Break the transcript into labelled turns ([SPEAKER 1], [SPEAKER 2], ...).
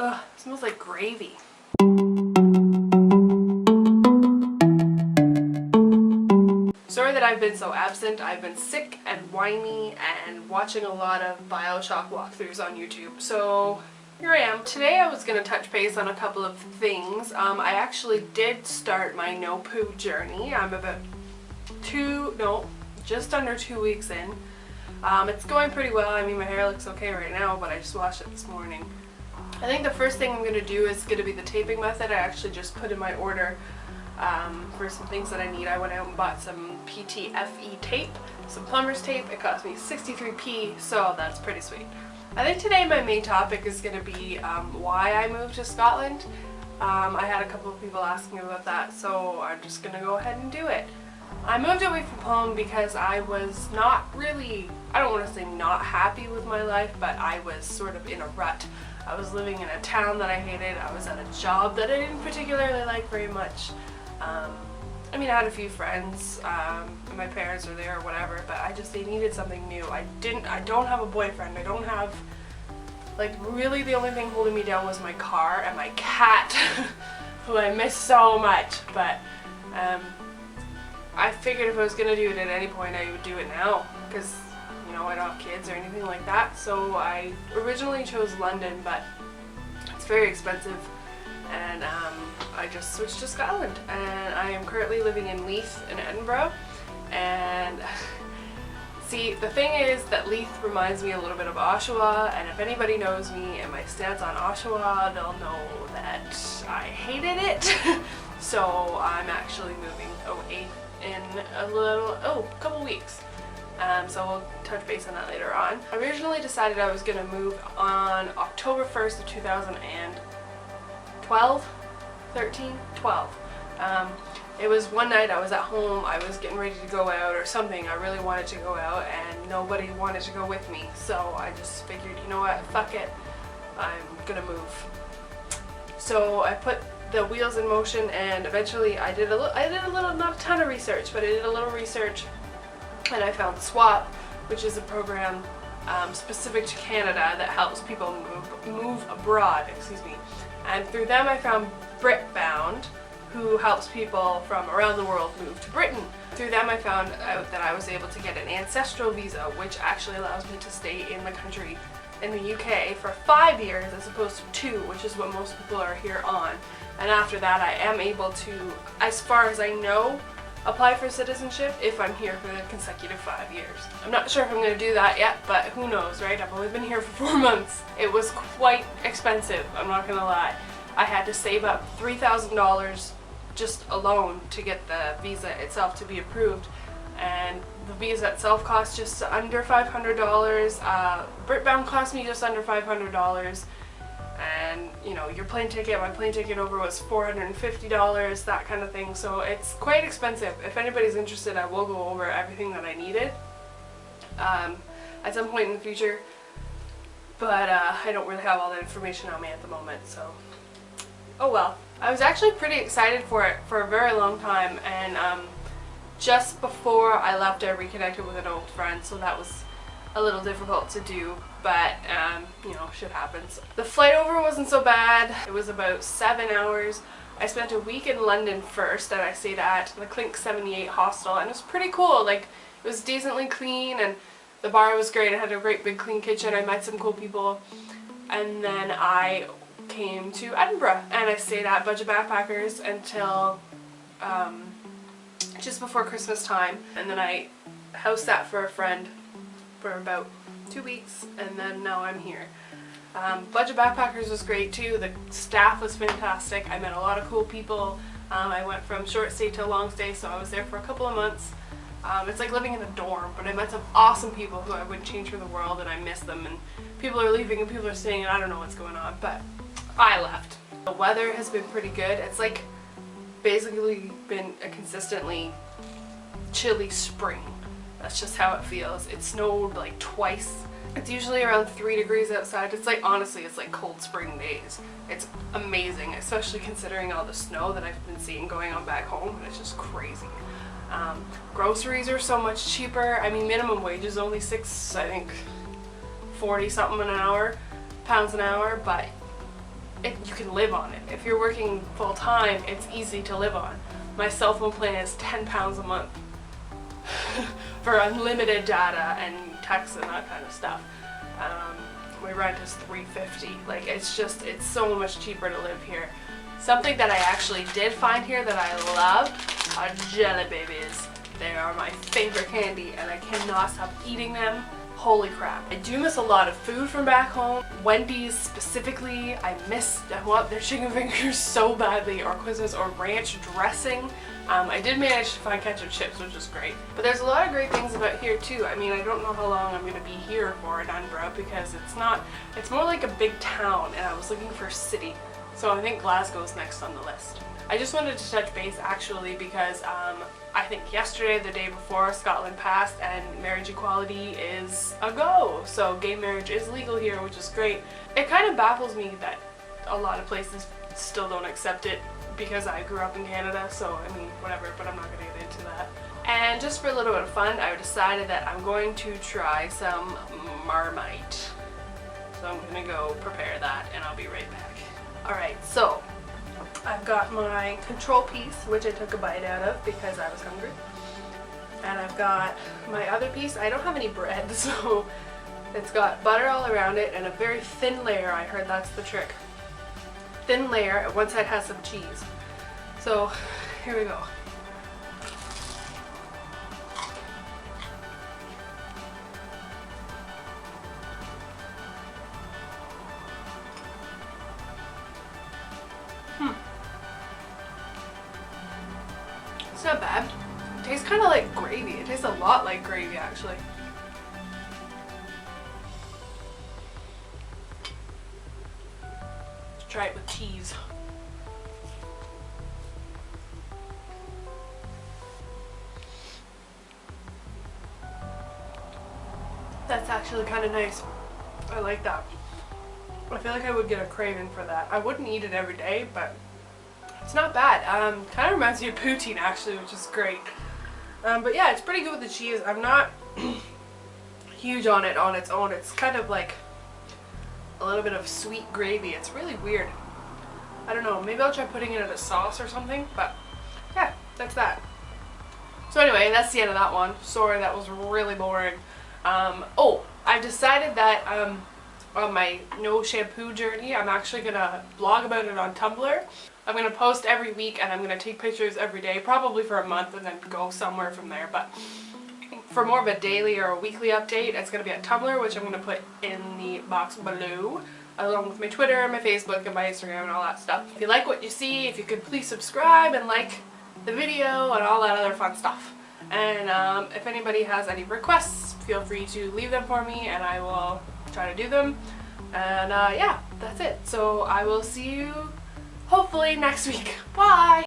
[SPEAKER 1] Ugh, it smells like gravy. Sorry that I've been so absent. I've been sick and whiny and watching a lot of Bioshock walkthroughs on YouTube. So here I am. Today I was going to touch base on a couple of things. I actually did start my no poo journey. I'm about just under 2 weeks in. It's going pretty well. I mean, my hair looks okay right now, but I just washed it this morning. I think the first thing I'm going to do is going to be the taping method. I actually just put in my order for some things that I need. I went out and bought some PTFE tape, some plumber's tape. It cost me 63p, so that's pretty sweet. I think today my main topic is going to be why I moved to Scotland. I had a couple of people asking about that, so I'm just going to go ahead and do it. I moved away from home because I was not really, I don't want to say not happy with my life, but I was sort of in a rut. I was living in a town that I hated. I was at a job that I didn't particularly like very much. I mean, I had a few friends, and my parents were there or whatever, but they needed something new. I don't have a boyfriend. I don't have, like, really the only thing holding me down was my car and my cat, who I miss so much, but, I figured if I was gonna do it at any point, I would do it now, because, you know, I don't have kids or anything like that. So I originally chose London, but it's very expensive, and I just switched to Scotland, and I am currently living in Leith in Edinburgh. And see, the thing is that Leith reminds me a little bit of Oshawa, and if anybody knows me and my stance on Oshawa, they'll know that I hated it. So I'm actually moving away in a couple weeks. So we'll touch base on that later on. I originally decided I was going to move on October 1st of 2012. It was one night I was at home, I was getting ready to go out or something. I really wanted to go out and nobody wanted to go with me. So I just figured, you know what, fuck it, I'm gonna move. So I put the wheels in motion, and eventually I did a little, not a ton of research, but I did a little research, and I found Swap, which is a program specific to Canada that helps people move abroad, and through them I found Britbound, who helps people from around the world move to Britain. Through them I found out that I was able to get an ancestral visa, which actually allows me to stay in the country in the UK for 5 years as opposed to 2, which is what most people are here on. And after that I am able to, as far as I know, apply for citizenship if I'm here for the consecutive 5 years. I'm not sure if I'm going to do that yet, but who knows, right? I've only been here for 4 months. It was quite expensive, I'm not going to lie. I had to save up $3,000 just alone to get the visa itself to be approved. And the visa itself cost just under $500. Britbound cost me just under $500. And, you know, your plane ticket, my plane ticket over was $450, that kind of thing. So it's quite expensive. If anybody's interested, I will go over everything that I needed at some point in the future. But I don't really have all that information on me at the moment, so oh well. I was actually pretty excited for it for a very long time, and just before I left I reconnected with an old friend, so that was a little difficult to do, but you know, shit happens. The flight over wasn't so bad. It was about 7 hours. I spent a week in London first, and I stayed at the Clink 78 hostel, and it was pretty cool. Like, it was decently clean, and the bar was great. It had a great big clean kitchen. I met some cool people, and then I came to Edinburgh, and I stayed at Budget Backpackers until just before Christmas time, and then I house sat for a friend for about 2 weeks, and then now I'm here. Budget Backpackers was great too. The staff was fantastic. I met a lot of cool people. I went from short stay to long stay, so I was there for a couple of months. It's like living in a dorm, but I met some awesome people who I wouldn't change for the world, and I miss them, and people are leaving and people are staying, and I don't know what's going on, but I left. The weather has been pretty good. It's like basically been a consistently chilly spring. That's just how it feels. It snowed like twice. It's usually around 3 degrees outside. It's like, honestly, it's like cold spring days. It's amazing, especially considering all the snow that I've been seeing going on back home. It's just crazy. Groceries are so much cheaper. I mean, minimum wage is only I think 40 something an hour, pounds an hour, but you can live on it. If you're working full time, it's easy to live on. My cell phone plan is £10 a month for unlimited data and texts and that kind of stuff. My rent is $3.50. Like, it's so much cheaper to live here. Something that I actually did find here that I love are jelly babies. They are my favorite candy and I cannot stop eating them. Holy crap. I do miss a lot of food from back home. Wendy's specifically, I want their chicken fingers so badly, or Quiznos, or ranch dressing. I did manage to find ketchup chips, which is great. But there's a lot of great things about here too. I mean, I don't know how long I'm gonna be here for in Edinburgh because it's more like a big town and I was looking for a city. So I think Glasgow's next on the list. I just wanted to touch base actually because I think yesterday, the day before, Scotland passed and marriage equality is a go. So gay marriage is legal here, which is great. It kind of baffles me that a lot of places still don't accept it because I grew up in Canada, so I mean, whatever, but I'm not going to get into that. And just for a little bit of fun, I decided that I'm going to try some Marmite. So I'm going to go prepare that and I'll be right back. Alright, so I've got my control piece, which I took a bite out of because I was hungry. And I've got my other piece. I don't have any bread, so it's got butter all around it and a very thin layer. I heard that's the trick. Thin layer, and one side has some cheese. So here we go. It's not bad. It tastes kind of like gravy. It tastes a lot like gravy, actually. Let's try it with cheese. That's actually kind of nice. I like that. I feel like I would get a craving for that. I wouldn't eat it every day, but it's not bad. Kind of reminds me of poutine actually, which is great. But yeah, it's pretty good with the cheese. I'm not huge on it on its own. It's kind of like a little bit of sweet gravy. It's really weird. I don't know. Maybe I'll try putting it in a sauce or something. But yeah, that's that. So anyway, that's the end of that one. Sorry, that was really boring. Oh, I've decided that on my no shampoo journey, I'm actually gonna blog about it on Tumblr. I'm gonna post every week and I'm gonna take pictures every day, probably for a month, and then go somewhere from there. But for more of a daily or a weekly update, it's gonna be on Tumblr, which I'm gonna put in the box below, along with my Twitter and my Facebook and my Instagram and all that stuff. If you like what you see, if you could please subscribe and like the video and all that other fun stuff. And if anybody has any requests, feel free to leave them for me and I will try to do them. And yeah, that's it. So I will see you hopefully next week. Bye!